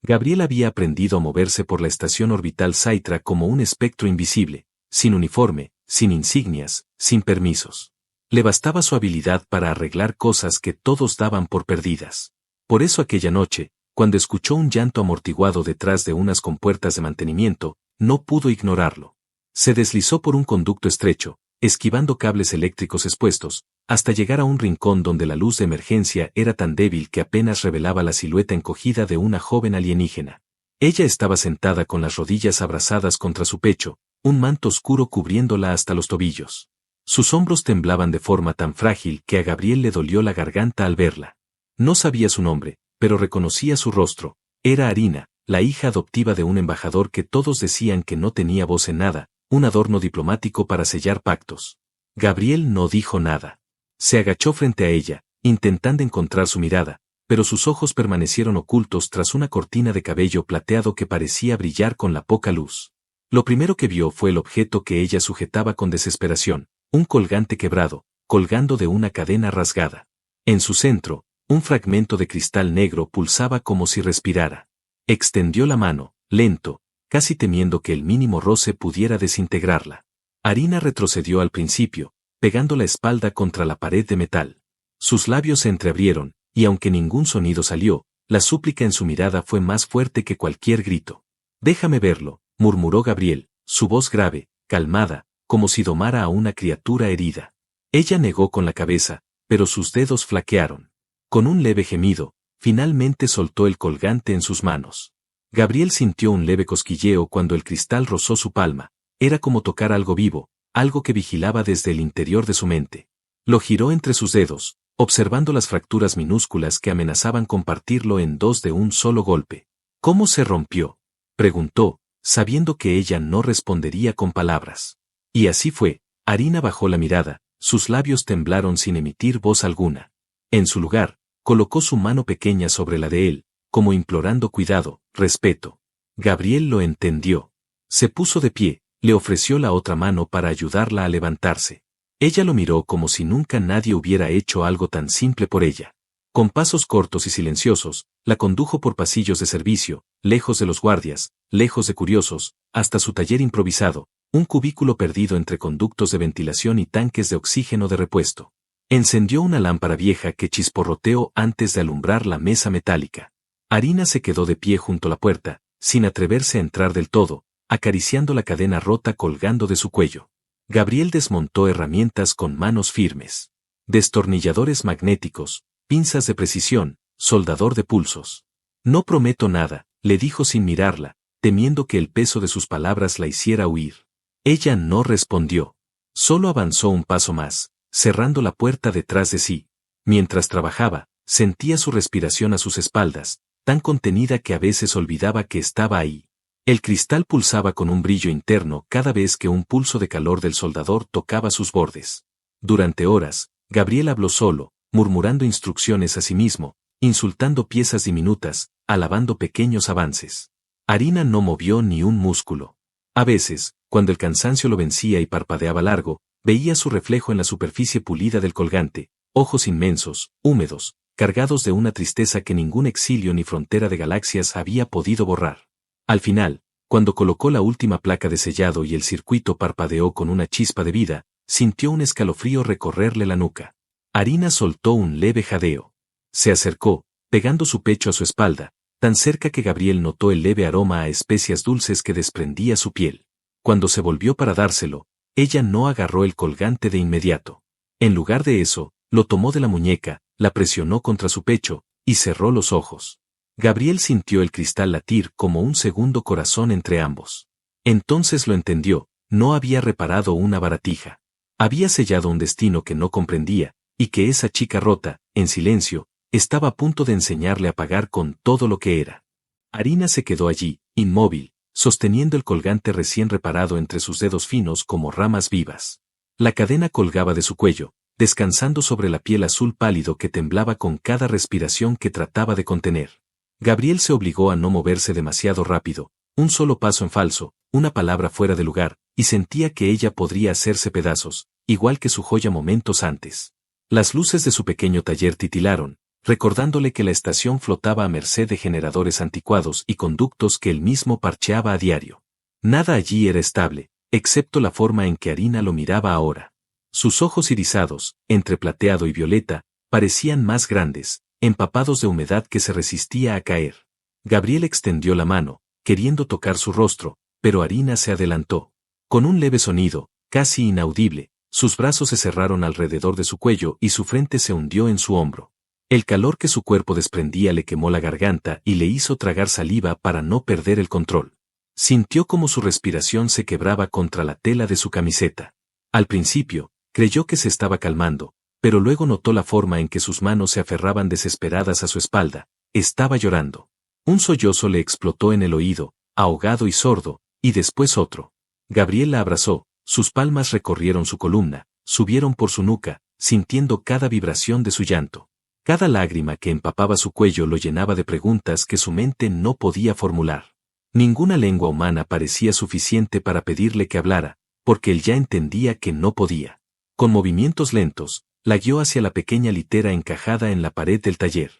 Gabriel había aprendido a moverse por la estación orbital Saitra como un espectro invisible, sin uniforme, sin insignias, sin permisos. Le bastaba su habilidad para arreglar cosas que todos daban por perdidas. Por eso aquella noche, cuando escuchó un llanto amortiguado detrás de unas compuertas de mantenimiento, no pudo ignorarlo. Se deslizó por un conducto estrecho, esquivando cables eléctricos expuestos, hasta llegar a un rincón donde la luz de emergencia era tan débil que apenas revelaba la silueta encogida de una joven alienígena. Ella estaba sentada con las rodillas abrazadas contra su pecho, un manto oscuro cubriéndola hasta los tobillos. Sus hombros temblaban de forma tan frágil que a Gabriel le dolió la garganta al verla. No sabía su nombre, pero reconocía su rostro. Era Arina, la hija adoptiva de un embajador que todos decían que no tenía voz en nada, un adorno diplomático para sellar pactos. Gabriel no dijo nada. Se agachó frente a ella, intentando encontrar su mirada, pero sus ojos permanecieron ocultos tras una cortina de cabello plateado que parecía brillar con la poca luz. Lo primero que vio fue el objeto que ella sujetaba con desesperación, un colgante quebrado, colgando de una cadena rasgada. En su centro, un fragmento de cristal negro pulsaba como si respirara. Extendió la mano, lento, casi temiendo que el mínimo roce pudiera desintegrarla. Arina retrocedió al principio, pegando la espalda contra la pared de metal. Sus labios se entreabrieron, y aunque ningún sonido salió, la súplica en su mirada fue más fuerte que cualquier grito. «Déjame verlo», murmuró Gabriel, su voz grave, calmada, como si domara a una criatura herida. Ella negó con la cabeza, pero sus dedos flaquearon. Con un leve gemido, finalmente soltó el colgante en sus manos. Gabriel sintió un leve cosquilleo cuando el cristal rozó su palma. Era como tocar algo vivo, algo que vigilaba desde el interior de su mente. Lo giró entre sus dedos, observando las fracturas minúsculas que amenazaban compartirlo en dos de un solo golpe. «¿Cómo se rompió?», preguntó, sabiendo que ella no respondería con palabras. Y así fue. Arina bajó la mirada, sus labios temblaron sin emitir voz alguna. En su lugar, colocó su mano pequeña sobre la de él, como implorando cuidado, respeto. Gabriel lo entendió. Se puso de pie, le ofreció la otra mano para ayudarla a levantarse. Ella lo miró como si nunca nadie hubiera hecho algo tan simple por ella. Con pasos cortos y silenciosos, la condujo por pasillos de servicio, lejos de los guardias, lejos de curiosos, hasta su taller improvisado, un cubículo perdido entre conductos de ventilación y tanques de oxígeno de repuesto. Encendió una lámpara vieja que chisporroteó antes de alumbrar la mesa metálica. Arina se quedó de pie junto a la puerta, sin atreverse a entrar del todo, acariciando la cadena rota colgando de su cuello. Gabriel desmontó herramientas con manos firmes. Destornilladores magnéticos, pinzas de precisión, soldador de pulsos. «No prometo nada», le dijo sin mirarla, temiendo que el peso de sus palabras la hiciera huir. Ella no respondió. Solo avanzó un paso más, cerrando la puerta detrás de sí. Mientras trabajaba, sentía su respiración a sus espaldas, tan contenida que a veces olvidaba que estaba ahí. El cristal pulsaba con un brillo interno cada vez que un pulso de calor del soldador tocaba sus bordes. Durante horas, Gabriel habló solo, murmurando instrucciones a sí mismo, insultando piezas diminutas, alabando pequeños avances. Arina no movió ni un músculo. A veces, cuando el cansancio lo vencía y parpadeaba largo, veía su reflejo en la superficie pulida del colgante, ojos inmensos, húmedos, cargados de una tristeza que ningún exilio ni frontera de galaxias había podido borrar. Al final, cuando colocó la última placa de sellado y el circuito parpadeó con una chispa de vida, sintió un escalofrío recorrerle la nuca. Arina soltó un leve jadeo. Se acercó, pegando su pecho a su espalda, tan cerca que Gabriel notó el leve aroma a especias dulces que desprendía su piel. Cuando se volvió para dárselo, ella no agarró el colgante de inmediato. En lugar de eso, lo tomó de la muñeca, la presionó contra su pecho, y cerró los ojos. Gabriel sintió el cristal latir como un segundo corazón entre ambos. Entonces lo entendió, no había reparado una baratija. Había sellado un destino que no comprendía, y que esa chica rota, en silencio, estaba a punto de enseñarle a pagar con todo lo que era. Arina se quedó allí, inmóvil, sosteniendo el colgante recién reparado entre sus dedos finos como ramas vivas. La cadena colgaba de su cuello, descansando sobre la piel azul pálido que temblaba con cada respiración que trataba de contener. Gabriel se obligó a no moverse demasiado rápido, un solo paso en falso, una palabra fuera de lugar, y sentía que ella podría hacerse pedazos, igual que su joya momentos antes. Las luces de su pequeño taller titilaron, recordándole que la estación flotaba a merced de generadores anticuados y conductos que él mismo parcheaba a diario. Nada allí era estable, excepto la forma en que Harina lo miraba ahora. Sus ojos irisados, entre plateado y violeta, parecían más grandes, empapados de humedad que se resistía a caer. Gabriel extendió la mano, queriendo tocar su rostro, pero Harina se adelantó. Con un leve sonido, casi inaudible, sus brazos se cerraron alrededor de su cuello y su frente se hundió en su hombro. El calor que su cuerpo desprendía le quemó la garganta y le hizo tragar saliva para no perder el control. Sintió como su respiración se quebraba contra la tela de su camiseta. Al principio, creyó que se estaba calmando, pero luego notó la forma en que sus manos se aferraban desesperadas a su espalda. Estaba llorando. Un sollozo le explotó en el oído, ahogado y sordo, y después otro. Gabriel la abrazó, sus palmas recorrieron su columna, subieron por su nuca, sintiendo cada vibración de su llanto. Cada lágrima que empapaba su cuello lo llenaba de preguntas que su mente no podía formular. Ninguna lengua humana parecía suficiente para pedirle que hablara, porque él ya entendía que no podía. Con movimientos lentos, la guió hacia la pequeña litera encajada en la pared del taller.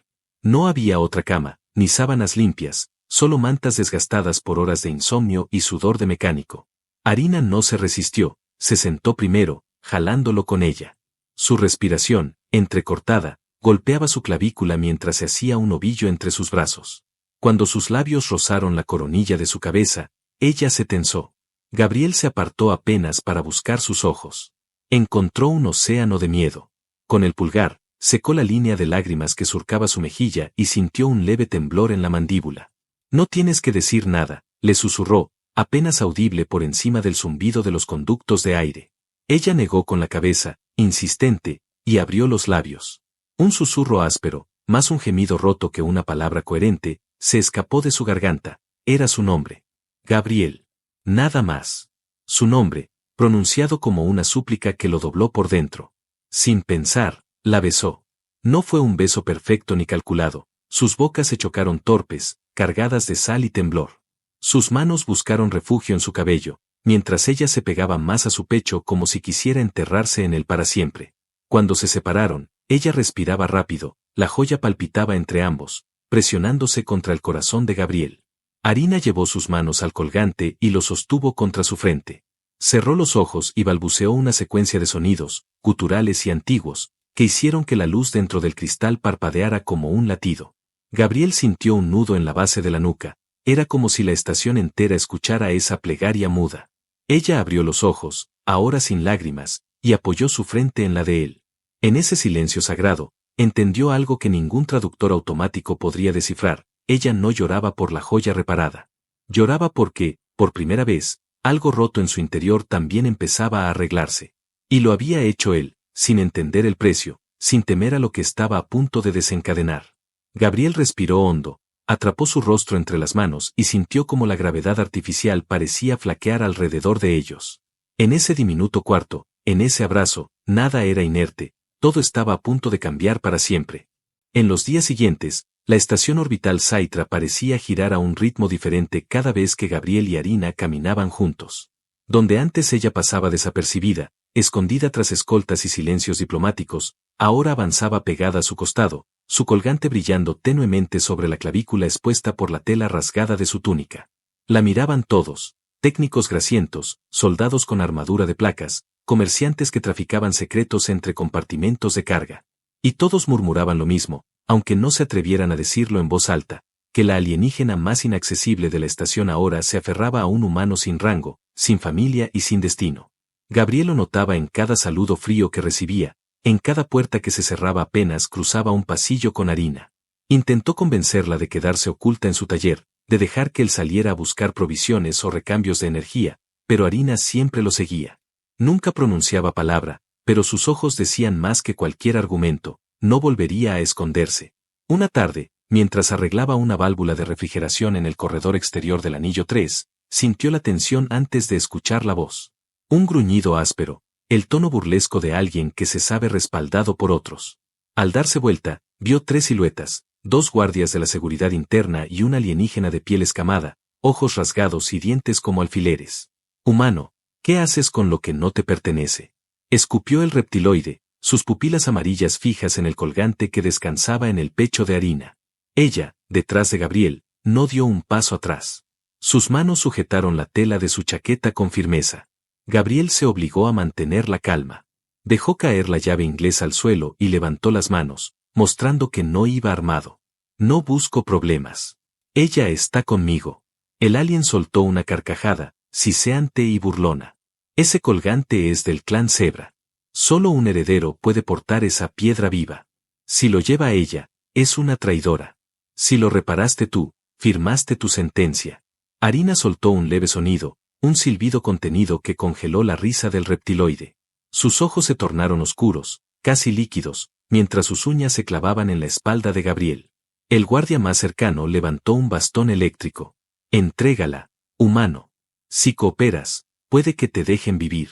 No había otra cama, ni sábanas limpias, solo mantas desgastadas por horas de insomnio y sudor de mecánico. Harina no se resistió, se sentó primero, jalándolo con ella. Su respiración, entrecortada, golpeaba su clavícula mientras se hacía un ovillo entre sus brazos. Cuando sus labios rozaron la coronilla de su cabeza, ella se tensó. Gabriel se apartó apenas para buscar sus ojos. Encontró un océano de miedo. Con el pulgar, secó la línea de lágrimas que surcaba su mejilla y sintió un leve temblor en la mandíbula. No tienes que decir nada, le susurró, apenas audible por encima del zumbido de los conductos de aire. Ella negó con la cabeza, insistente, y abrió los labios. Un susurro áspero, más un gemido roto que una palabra coherente, se escapó de su garganta. Era su nombre. Gabriel. Nada más. Su nombre, pronunciado como una súplica que lo dobló por dentro. Sin pensar, la besó. No fue un beso perfecto ni calculado, sus bocas se chocaron torpes, cargadas de sal y temblor. Sus manos buscaron refugio en su cabello, mientras ella se pegaba más a su pecho como si quisiera enterrarse en él para siempre. Cuando se separaron, ella respiraba rápido, la joya palpitaba entre ambos, presionándose contra el corazón de Gabriel. Harina llevó sus manos al colgante y lo sostuvo contra su frente. Cerró los ojos y balbuceó una secuencia de sonidos, guturales y antiguos, que hicieron que la luz dentro del cristal parpadeara como un latido. Gabriel sintió un nudo en la base de la nuca, era como si la estación entera escuchara esa plegaria muda. Ella abrió los ojos, ahora sin lágrimas, y apoyó su frente en la de él. En ese silencio sagrado, entendió algo que ningún traductor automático podría descifrar. Ella no lloraba por la joya reparada. Lloraba porque, por primera vez, algo roto en su interior también empezaba a arreglarse. Y lo había hecho él, sin entender el precio, sin temer a lo que estaba a punto de desencadenar. Gabriel respiró hondo, atrapó su rostro entre las manos y sintió como la gravedad artificial parecía flaquear alrededor de ellos. En ese diminuto cuarto, en ese abrazo, nada era inerte, todo estaba a punto de cambiar para siempre. En los días siguientes, la estación orbital Saitra parecía girar a un ritmo diferente cada vez que Gabriel y Harina caminaban juntos. Donde antes ella pasaba desapercibida, escondida tras escoltas y silencios diplomáticos, ahora avanzaba pegada a su costado, su colgante brillando tenuemente sobre la clavícula expuesta por la tela rasgada de su túnica. La miraban todos, técnicos grasientos, soldados con armadura de placas, comerciantes que traficaban secretos entre compartimentos de carga. Y todos murmuraban lo mismo, aunque no se atrevieran a decirlo en voz alta, que la alienígena más inaccesible de la estación ahora se aferraba a un humano sin rango, sin familia y sin destino. Gabriel lo notaba en cada saludo frío que recibía, en cada puerta que se cerraba apenas cruzaba un pasillo con Harina. Intentó convencerla de quedarse oculta en su taller, de dejar que él saliera a buscar provisiones o recambios de energía, pero Harina siempre lo seguía. Nunca pronunciaba palabra, pero sus ojos decían más que cualquier argumento, no volvería a esconderse. Una tarde, mientras arreglaba una válvula de refrigeración en el corredor exterior del anillo 3, sintió la tensión antes de escuchar la voz. Un gruñido áspero, el tono burlesco de alguien que se sabe respaldado por otros. Al darse vuelta, vio 3 siluetas, 2 guardias de la seguridad interna y una alienígena de piel escamada, ojos rasgados y dientes como alfileres. Humano, ¿qué haces con lo que no te pertenece? Escupió el reptiloide, sus pupilas amarillas fijas en el colgante que descansaba en el pecho de Harina. Ella, detrás de Gabriel, no dio un paso atrás. Sus manos sujetaron la tela de su chaqueta con firmeza. Gabriel se obligó a mantener la calma. Dejó caer la llave inglesa al suelo y levantó las manos, mostrando que no iba armado. No busco problemas. Ella está conmigo. El alien soltó una carcajada, siseante y burlona. Ese colgante es del clan Zebra. Solo un heredero puede portar esa piedra viva. Si lo lleva ella, es una traidora. Si lo reparaste tú, firmaste tu sentencia. Harina soltó un leve sonido, un silbido contenido que congeló la risa del reptiloide. Sus ojos se tornaron oscuros, casi líquidos, mientras sus uñas se clavaban en la espalda de Gabriel. El guardia más cercano levantó un bastón eléctrico. Entrégala, humano. Si cooperas, puede que te dejen vivir.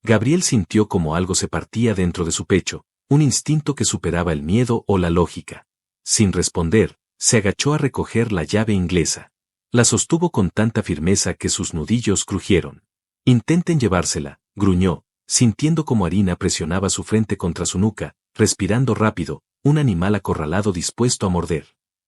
Gabriel sintió como algo se partía dentro de su pecho, un instinto que superaba el miedo o la lógica. Sin responder, se agachó a recoger la llave inglesa. La sostuvo con tanta firmeza que sus nudillos crujieron. Intenten llevársela, gruñó, sintiendo como Harina presionaba su frente contra su nuca, respirando rápido, un animal acorralado dispuesto a morder.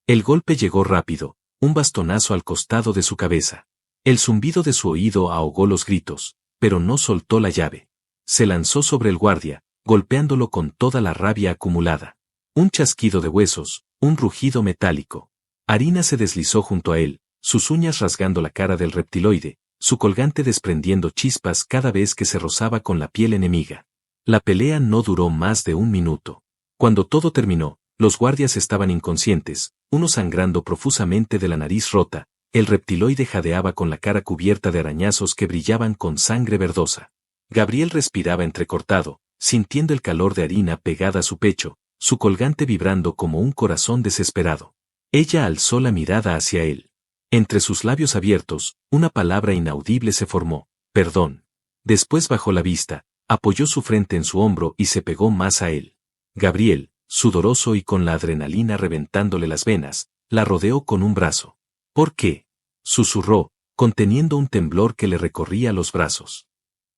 El golpe llegó rápido, un bastonazo al costado de su cabeza. El zumbido de su oído ahogó los gritos, pero no soltó la llave. Se lanzó sobre el guardia, golpeándolo con toda la rabia acumulada. Un chasquido de huesos, un rugido metálico. Harina se deslizó junto a él, sus uñas rasgando la cara del reptiloide, su colgante desprendiendo chispas cada vez que se rozaba con la piel enemiga. La pelea no duró más de un minuto. Cuando todo terminó, los guardias estaban inconscientes, uno sangrando profusamente de la nariz rota, el reptiloide jadeaba con la cara cubierta de arañazos que brillaban con sangre verdosa. Gabriel respiraba entrecortado, sintiendo el calor de Harina pegada a su pecho, su colgante vibrando como un corazón desesperado. Ella alzó la mirada hacia él. Entre sus labios abiertos, una palabra inaudible se formó: perdón. Después bajó la vista, apoyó su frente en su hombro y se pegó más a él. Gabriel, sudoroso y con la adrenalina reventándole las venas, la rodeó con un brazo. ¿Por qué?, susurró, conteniendo un temblor que le recorría los brazos.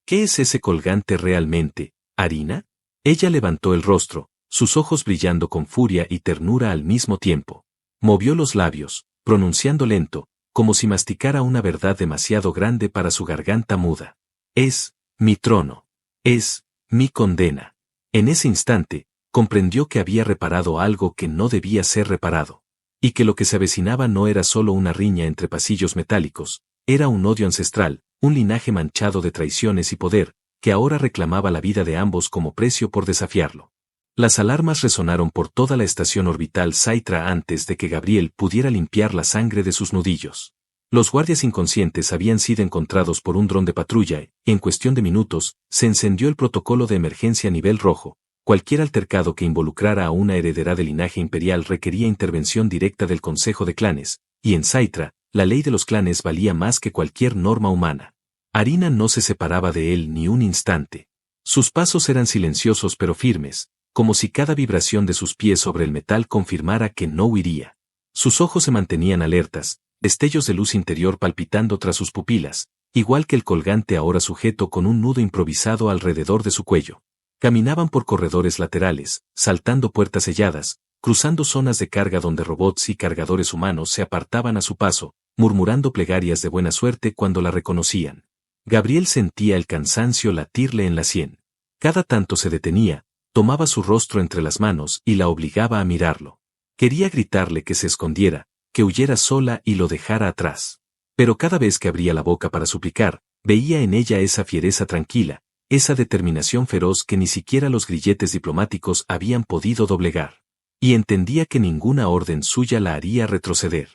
¿Qué es ese colgante realmente, Harina? Ella levantó el rostro, sus ojos brillando con furia y ternura al mismo tiempo. Movió los labios, pronunciando lento, como si masticara una verdad demasiado grande para su garganta muda. Es mi trono. Es mi condena. En ese instante, comprendió que había reparado algo que no debía ser reparado. Y que lo que se avecinaba no era solo una riña entre pasillos metálicos, era un odio ancestral, un linaje manchado de traiciones y poder, que ahora reclamaba la vida de ambos como precio por desafiarlo. Las alarmas resonaron por toda la estación orbital Saitra antes de que Gabriel pudiera limpiar la sangre de sus nudillos. Los guardias inconscientes habían sido encontrados por un dron de patrulla y, en cuestión de minutos, se encendió el protocolo de emergencia a nivel rojo. Cualquier altercado que involucrara a una heredera del linaje imperial requería intervención directa del Consejo de Clanes, y en Saitra, la ley de los clanes valía más que cualquier norma humana. Harina no se separaba de él ni un instante. Sus pasos eran silenciosos pero firmes, como si cada vibración de sus pies sobre el metal confirmara que no huiría. Sus ojos se mantenían alertas, destellos de luz interior palpitando tras sus pupilas, igual que el colgante ahora sujeto con un nudo improvisado alrededor de su cuello. Caminaban por corredores laterales, saltando puertas selladas, cruzando zonas de carga donde robots y cargadores humanos se apartaban a su paso, murmurando plegarias de buena suerte cuando la reconocían. Gabriel sentía el cansancio latirle en la sien. Cada tanto se detenía, tomaba su rostro entre las manos y la obligaba a mirarlo. Quería gritarle que se escondiera, que huyera sola y lo dejara atrás. Pero cada vez que abría la boca para suplicar, veía en ella esa fiereza tranquila, esa determinación feroz que ni siquiera los grilletes diplomáticos habían podido doblegar. Y entendía que ninguna orden suya la haría retroceder.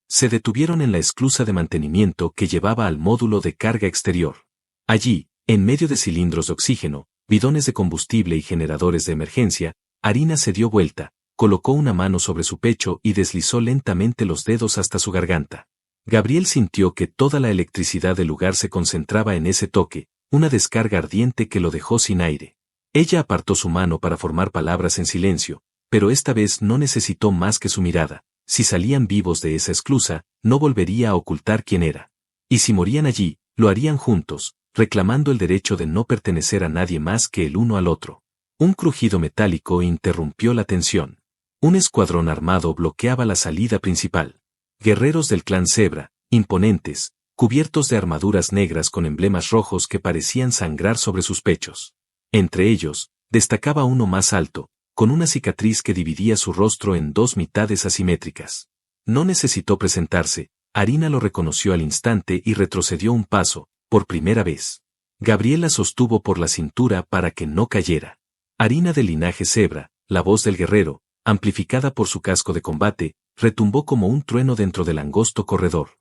Se detuvieron en la esclusa de mantenimiento que llevaba al módulo de carga exterior. Allí, en medio de cilindros de oxígeno, bidones de combustible y generadores de emergencia, Harina se dio vuelta, colocó una mano sobre su pecho y deslizó lentamente los dedos hasta su garganta. Gabriel sintió que toda la electricidad del lugar se concentraba en ese toque, una descarga ardiente que lo dejó sin aire. Ella apartó su mano para formar palabras en silencio, pero esta vez no necesitó más que su mirada. Si salían vivos de esa esclusa, no volvería a ocultar quién era. Y si morían allí, lo harían juntos, reclamando el derecho de no pertenecer a nadie más que el uno al otro. Un crujido metálico interrumpió la tensión. Un escuadrón armado bloqueaba la salida principal. Guerreros del clan Zebra, imponentes, cubiertos de armaduras negras con emblemas rojos que parecían sangrar sobre sus pechos. Entre ellos, destacaba uno más alto, con una cicatriz que dividía su rostro en dos mitades asimétricas. No necesitó presentarse, Arina lo reconoció al instante y retrocedió un paso, por primera vez. Gabriel la sostuvo por la cintura para que no cayera. Arina del linaje Zebra, la voz del guerrero, amplificada por su casco de combate, retumbó como un trueno dentro del angosto corredor.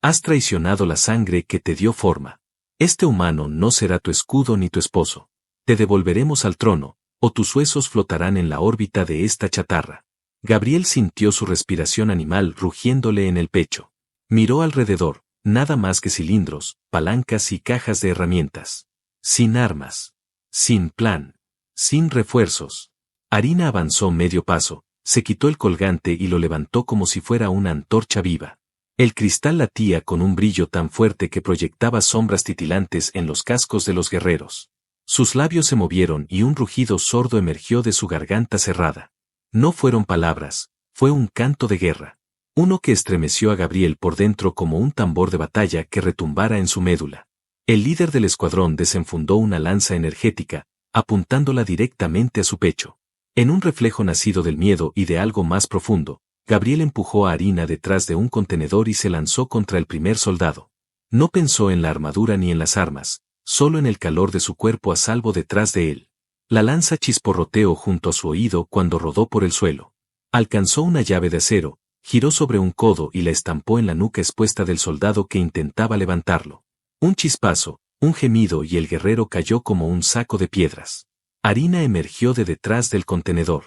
Has traicionado la sangre que te dio forma. Este humano no será tu escudo ni tu esposo. Te devolveremos al trono, o tus huesos flotarán en la órbita de esta chatarra. Gabriel sintió su respiración animal rugiéndole en el pecho. Miró alrededor, nada más que cilindros, palancas y cajas de herramientas. Sin armas. Sin plan. Sin refuerzos. Arina avanzó medio paso, se quitó el colgante y lo levantó como si fuera una antorcha viva. El cristal latía con un brillo tan fuerte que proyectaba sombras titilantes en los cascos de los guerreros. Sus labios se movieron y un rugido sordo emergió de su garganta cerrada. No fueron palabras, fue un canto de guerra. Uno que estremeció a Gabriel por dentro como un tambor de batalla que retumbara en su médula. El líder del escuadrón desenfundó una lanza energética, apuntándola directamente a su pecho. En un reflejo nacido del miedo y de algo más profundo, Gabriel empujó a Arina detrás de un contenedor y se lanzó contra el primer soldado. No pensó en la armadura ni en las armas, solo en el calor de su cuerpo a salvo detrás de él. La lanza chisporroteó junto a su oído cuando rodó por el suelo. Alcanzó una llave de acero, giró sobre un codo y la estampó en la nuca expuesta del soldado que intentaba levantarlo. Un chispazo, un gemido y el guerrero cayó como un saco de piedras. Arina emergió de detrás del contenedor.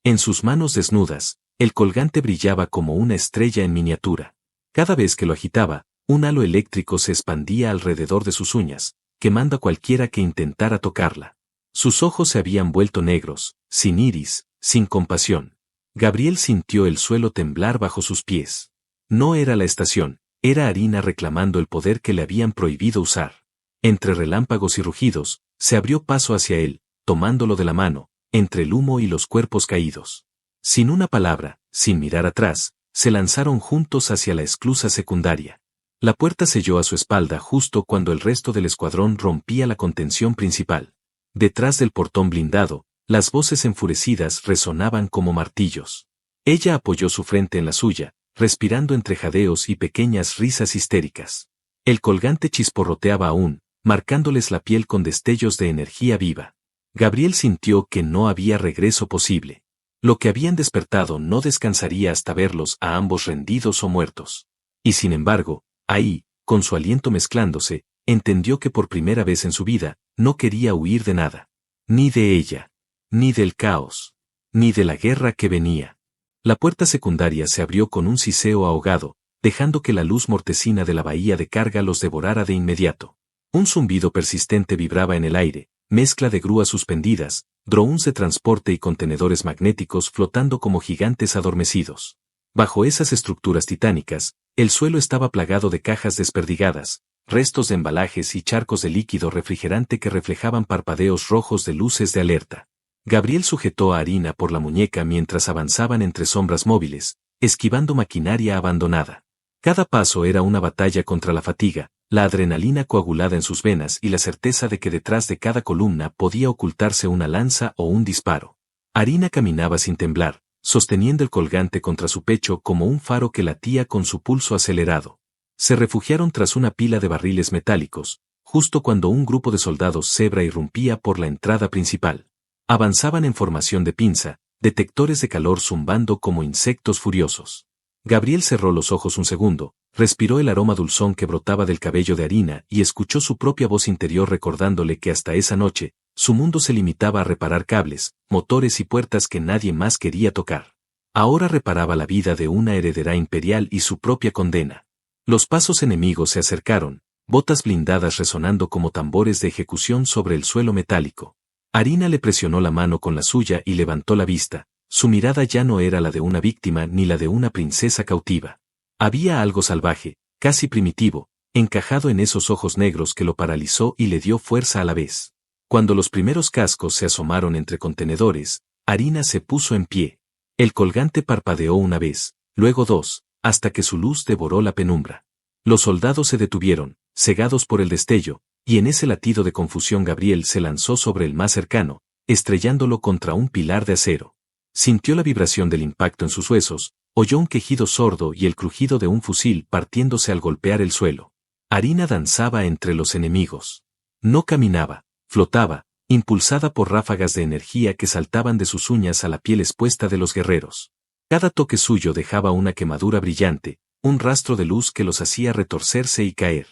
En sus manos desnudas, el colgante brillaba como una estrella en miniatura. Cada vez que lo agitaba, un halo eléctrico se expandía alrededor de sus uñas, quemando a cualquiera que intentara tocarla. Sus ojos se habían vuelto negros, sin iris, sin compasión. Gabriel sintió el suelo temblar bajo sus pies. No era la estación, era Arina reclamando el poder que le habían prohibido usar. Entre relámpagos y rugidos, se abrió paso hacia él, tomándolo de la mano, entre el humo y los cuerpos caídos. Sin una palabra, sin mirar atrás, se lanzaron juntos hacia la esclusa secundaria. La puerta selló a su espalda justo cuando el resto del escuadrón rompía la contención principal. Detrás del portón blindado, las voces enfurecidas resonaban como martillos. Ella apoyó su frente en la suya, respirando entre jadeos y pequeñas risas histéricas. El colgante chisporroteaba aún, marcándoles la piel con destellos de energía viva. Gabriel sintió que no había regreso posible. Lo que habían despertado no descansaría hasta verlos a ambos rendidos o muertos. Y sin embargo, ahí, con su aliento mezclándose, entendió que por primera vez en su vida, no quería huir de nada. Ni de ella. Ni del caos. Ni de la guerra que venía. La puerta secundaria se abrió con un siseo ahogado, dejando que la luz mortecina de la bahía de carga los devorara de inmediato. Un zumbido persistente vibraba en el aire, mezcla de grúas suspendidas, drones de transporte y contenedores magnéticos flotando como gigantes adormecidos. Bajo esas estructuras titánicas, el suelo estaba plagado de cajas desperdigadas, restos de embalajes y charcos de líquido refrigerante que reflejaban parpadeos rojos de luces de alerta. Gabriel sujetó a Arina por la muñeca mientras avanzaban entre sombras móviles, esquivando maquinaria abandonada. Cada paso era una batalla contra la fatiga, la adrenalina coagulada en sus venas y la certeza de que detrás de cada columna podía ocultarse una lanza o un disparo. Arina caminaba sin temblar, sosteniendo el colgante contra su pecho como un faro que latía con su pulso acelerado. Se refugiaron tras una pila de barriles metálicos, justo cuando un grupo de soldados Zebra irrumpía por la entrada principal. Avanzaban en formación de pinza, detectores de calor zumbando como insectos furiosos. Gabriel cerró los ojos un segundo, respiró el aroma dulzón que brotaba del cabello de Arina y escuchó su propia voz interior recordándole que hasta esa noche, su mundo se limitaba a reparar cables, motores y puertas que nadie más quería tocar. Ahora reparaba la vida de una heredera imperial y su propia condena. Los pasos enemigos se acercaron, botas blindadas resonando como tambores de ejecución sobre el suelo metálico. Arina le presionó la mano con la suya y levantó la vista. Su mirada ya no era la de una víctima ni la de una princesa cautiva. Había algo salvaje, casi primitivo, encajado en esos ojos negros que lo paralizó y le dio fuerza a la vez. Cuando los primeros cascos se asomaron entre contenedores, Harina se puso en pie. El colgante parpadeó una vez, luego dos, hasta que su luz devoró la penumbra. Los soldados se detuvieron, cegados por el destello, y en ese latido de confusión Gabriel se lanzó sobre el más cercano, estrellándolo contra un pilar de acero. Sintió la vibración del impacto en sus huesos, oyó un quejido sordo y el crujido de un fusil partiéndose al golpear el suelo. Harina danzaba entre los enemigos. No caminaba, flotaba, impulsada por ráfagas de energía que saltaban de sus uñas a la piel expuesta de los guerreros. Cada toque suyo dejaba una quemadura brillante, un rastro de luz que los hacía retorcerse y caer.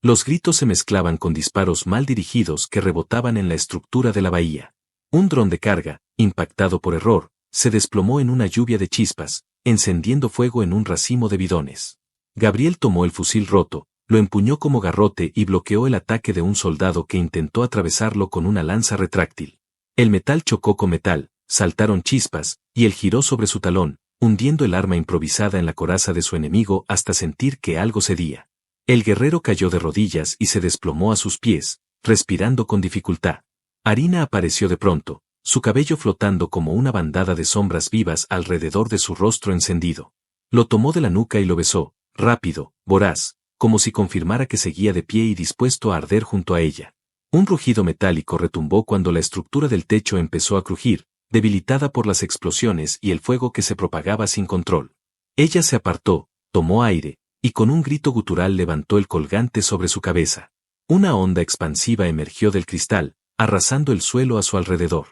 Los gritos se mezclaban con disparos mal dirigidos que rebotaban en la estructura de la bahía. Un dron de carga, impactado por error, se desplomó en una lluvia de chispas, encendiendo fuego en un racimo de bidones. Gabriel tomó el fusil roto, lo empuñó como garrote y bloqueó el ataque de un soldado que intentó atravesarlo con una lanza retráctil. El metal chocó con metal, saltaron chispas, y él giró sobre su talón, hundiendo el arma improvisada en la coraza de su enemigo hasta sentir que algo cedía. El guerrero cayó de rodillas y se desplomó a sus pies, respirando con dificultad. Harina apareció de pronto, su cabello flotando como una bandada de sombras vivas alrededor de su rostro encendido. Lo tomó de la nuca y lo besó, rápido, voraz, como si confirmara que seguía de pie y dispuesto a arder junto a ella. Un rugido metálico retumbó cuando la estructura del techo empezó a crujir, debilitada por las explosiones y el fuego que se propagaba sin control. Ella se apartó, tomó aire, y con un grito gutural levantó el colgante sobre su cabeza. Una onda expansiva emergió del cristal, arrasando el suelo a su alrededor.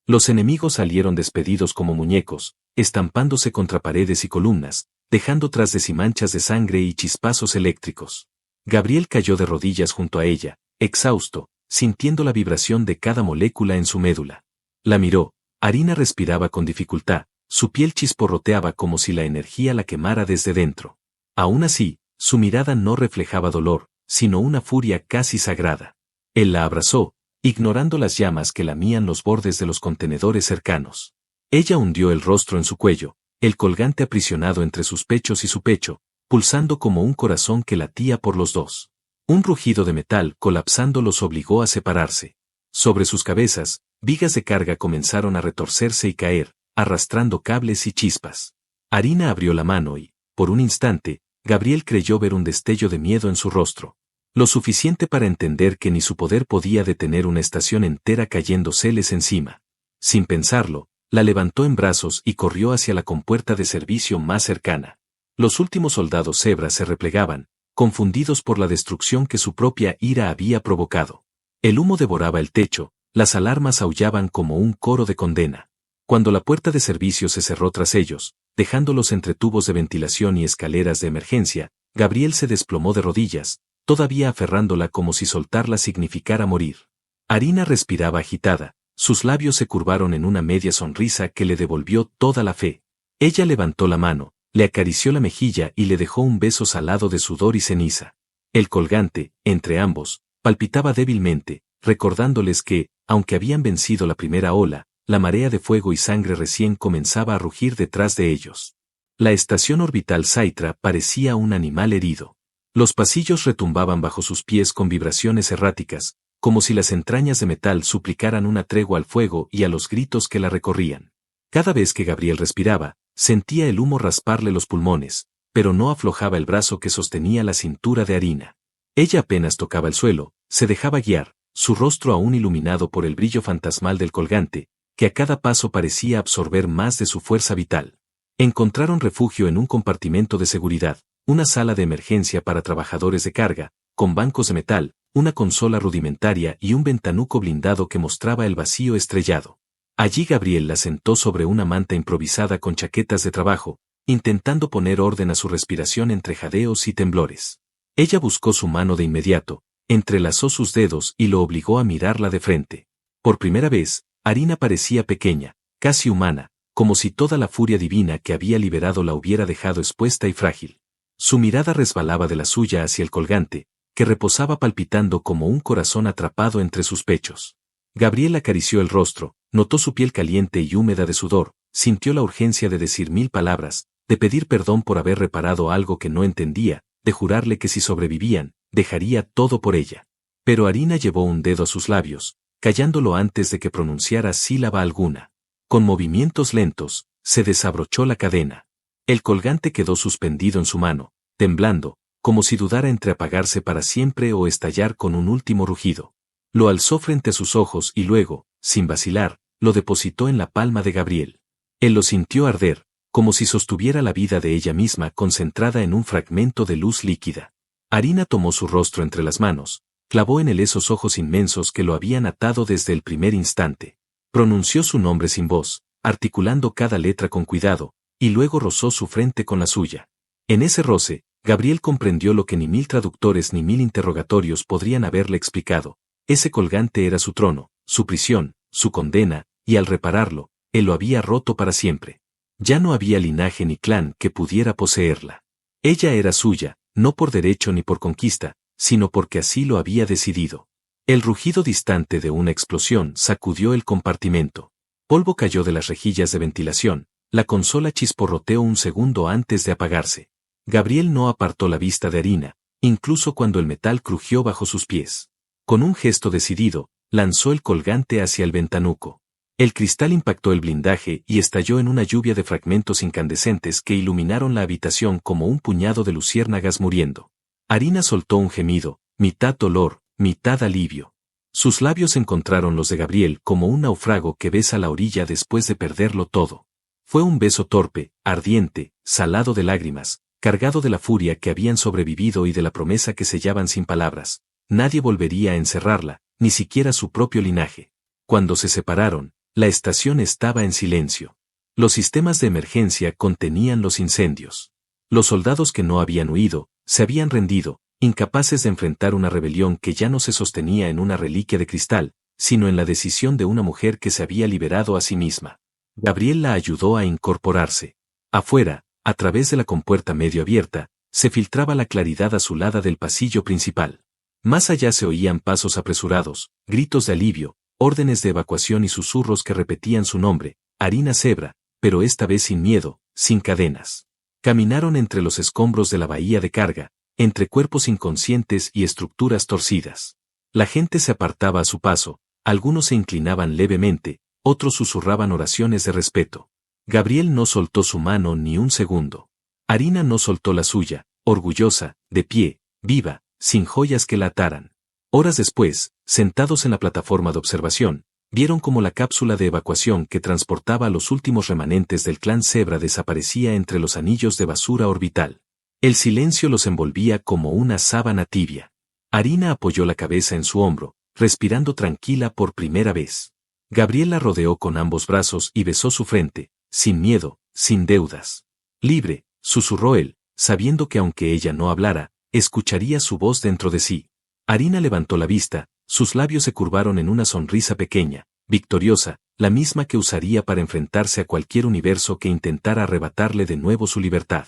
Los enemigos salieron despedidos como muñecos, estampándose contra paredes y columnas, dejando tras de sí manchas de sangre y chispazos eléctricos. Gabriel cayó de rodillas junto a ella, exhausto, sintiendo la vibración de cada molécula en su médula. La miró. Harina respiraba con dificultad, su piel chisporroteaba como si la energía la quemara desde dentro. Aún así, su mirada no reflejaba dolor, sino una furia casi sagrada. Él la abrazó, ignorando las llamas que lamían los bordes de los contenedores cercanos. Ella hundió el rostro en su cuello, el colgante aprisionado entre sus pechos y su pecho, pulsando como un corazón que latía por los dos. Un rugido de metal colapsando los obligó a separarse. Sobre sus cabezas, vigas de carga comenzaron a retorcerse y caer, arrastrando cables y chispas. Harina abrió la mano y, por un instante, Gabriel creyó ver un destello de miedo en su rostro. Lo suficiente para entender que ni su poder podía detener una estación entera cayéndoseles encima. Sin pensarlo, la levantó en brazos y corrió hacia la compuerta de servicio más cercana. Los últimos soldados Zebra se replegaban, confundidos por la destrucción que su propia ira había provocado. El humo devoraba el techo, las alarmas aullaban como un coro de condena. Cuando la puerta de servicio se cerró tras ellos, dejándolos entre tubos de ventilación y escaleras de emergencia, Gabriel se desplomó de rodillas, todavía aferrándola como si soltarla significara morir. Harina respiraba agitada, sus labios se curvaron en una media sonrisa que le devolvió toda la fe. Ella levantó la mano, le acarició la mejilla y le dejó un beso salado de sudor y ceniza. El colgante, entre ambos, palpitaba débilmente, recordándoles que, aunque habían vencido la primera ola, la marea de fuego y sangre recién comenzaba a rugir detrás de ellos. La estación orbital Saitra parecía un animal herido. Los pasillos retumbaban bajo sus pies con vibraciones erráticas, como si las entrañas de metal suplicaran una tregua al fuego y a los gritos que la recorrían. Cada vez que Gabriel respiraba, sentía el humo rasparle los pulmones, pero no aflojaba el brazo que sostenía la cintura de Harina. Ella apenas tocaba el suelo, se dejaba guiar, su rostro aún iluminado por el brillo fantasmal del colgante, que a cada paso parecía absorber más de su fuerza vital. Encontraron refugio en un compartimento de seguridad, una sala de emergencia para trabajadores de carga, con bancos de metal, una consola rudimentaria y un ventanuco blindado que mostraba el vacío estrellado. Allí Gabriel la sentó sobre una manta improvisada con chaquetas de trabajo, intentando poner orden a su respiración entre jadeos y temblores. Ella buscó su mano de inmediato, entrelazó sus dedos y lo obligó a mirarla de frente. Por primera vez, Harina parecía pequeña, casi humana, como si toda la furia divina que había liberado la hubiera dejado expuesta y frágil. Su mirada resbalaba de la suya hacia el colgante, que reposaba palpitando como un corazón atrapado entre sus pechos. Gabriel acarició el rostro, notó su piel caliente y húmeda de sudor, sintió la urgencia de decir 1000 palabras, de pedir perdón por haber reparado algo que no entendía, de jurarle que si sobrevivían, dejaría todo por ella. Pero Harina llevó un dedo a sus labios, callándolo antes de que pronunciara sílaba alguna. Con movimientos lentos, se desabrochó la cadena. El colgante quedó suspendido en su mano, temblando, como si dudara entre apagarse para siempre o estallar con un último rugido. Lo alzó frente a sus ojos y luego, sin vacilar, lo depositó en la palma de Gabriel. Él lo sintió arder, como si sostuviera la vida de ella misma concentrada en un fragmento de luz líquida. Arina tomó su rostro entre las manos, clavó en él esos ojos inmensos que lo habían atado desde el primer instante. Pronunció su nombre sin voz, articulando cada letra con cuidado, y luego rozó su frente con la suya. En ese roce, Gabriel comprendió lo que ni 1000 traductores ni 1000 interrogatorios podrían haberle explicado. Ese colgante era su trono, su prisión, su condena, y al repararlo, él lo había roto para siempre. Ya no había linaje ni clan que pudiera poseerla. Ella era suya, no por derecho ni por conquista, sino porque así lo había decidido. El rugido distante de una explosión sacudió el compartimento. Polvo cayó de las rejillas de ventilación, la consola chisporroteó un segundo antes de apagarse. Gabriel no apartó la vista de Arina, incluso cuando el metal crujió bajo sus pies. Con un gesto decidido, lanzó el colgante hacia el ventanuco. El cristal impactó el blindaje y estalló en una lluvia de fragmentos incandescentes que iluminaron la habitación como un puñado de luciérnagas muriendo. Arina soltó un gemido, mitad dolor, mitad alivio. Sus labios encontraron los de Gabriel como un náufrago que besa la orilla después de perderlo todo. Fue un beso torpe, ardiente, salado de lágrimas, cargado de la furia que habían sobrevivido y de la promesa que sellaban sin palabras. Nadie volvería a encerrarla, ni siquiera su propio linaje. Cuando se separaron, la estación estaba en silencio. Los sistemas de emergencia contenían los incendios. Los soldados que no habían huido, se habían rendido, incapaces de enfrentar una rebelión que ya no se sostenía en una reliquia de cristal, sino en la decisión de una mujer que se había liberado a sí misma. Gabriel la ayudó a incorporarse. Afuera, a través de la compuerta medio abierta, se filtraba la claridad azulada del pasillo principal. Más allá se oían pasos apresurados, gritos de alivio, órdenes de evacuación y susurros que repetían su nombre, Arina Zebra, pero esta vez sin miedo, sin cadenas. Caminaron entre los escombros de la bahía de carga, entre cuerpos inconscientes y estructuras torcidas. La gente se apartaba a su paso, algunos se inclinaban levemente, otros susurraban oraciones de respeto. Gabriel no soltó su mano ni un segundo. Arina no soltó la suya, orgullosa, de pie, viva, sin joyas que la ataran. Horas después, sentados en la plataforma de observación, vieron cómo la cápsula de evacuación que transportaba a los últimos remanentes del clan Zebra desaparecía entre los anillos de basura orbital. El silencio los envolvía como una sábana tibia. Arina apoyó la cabeza en su hombro, respirando tranquila por primera vez. Gabriel la rodeó con ambos brazos y besó su frente, sin miedo, sin deudas. Libre, susurró él, sabiendo que aunque ella no hablara, escucharía su voz dentro de sí. Arina levantó la vista, sus labios se curvaron en una sonrisa pequeña, victoriosa, la misma que usaría para enfrentarse a cualquier universo que intentara arrebatarle de nuevo su libertad.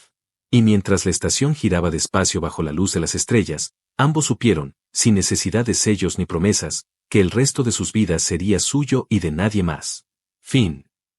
Y mientras la estación giraba despacio bajo la luz de las estrellas, ambos supieron, sin necesidad de sellos ni promesas, que el resto de sus vidas sería suyo y de nadie más. Fin.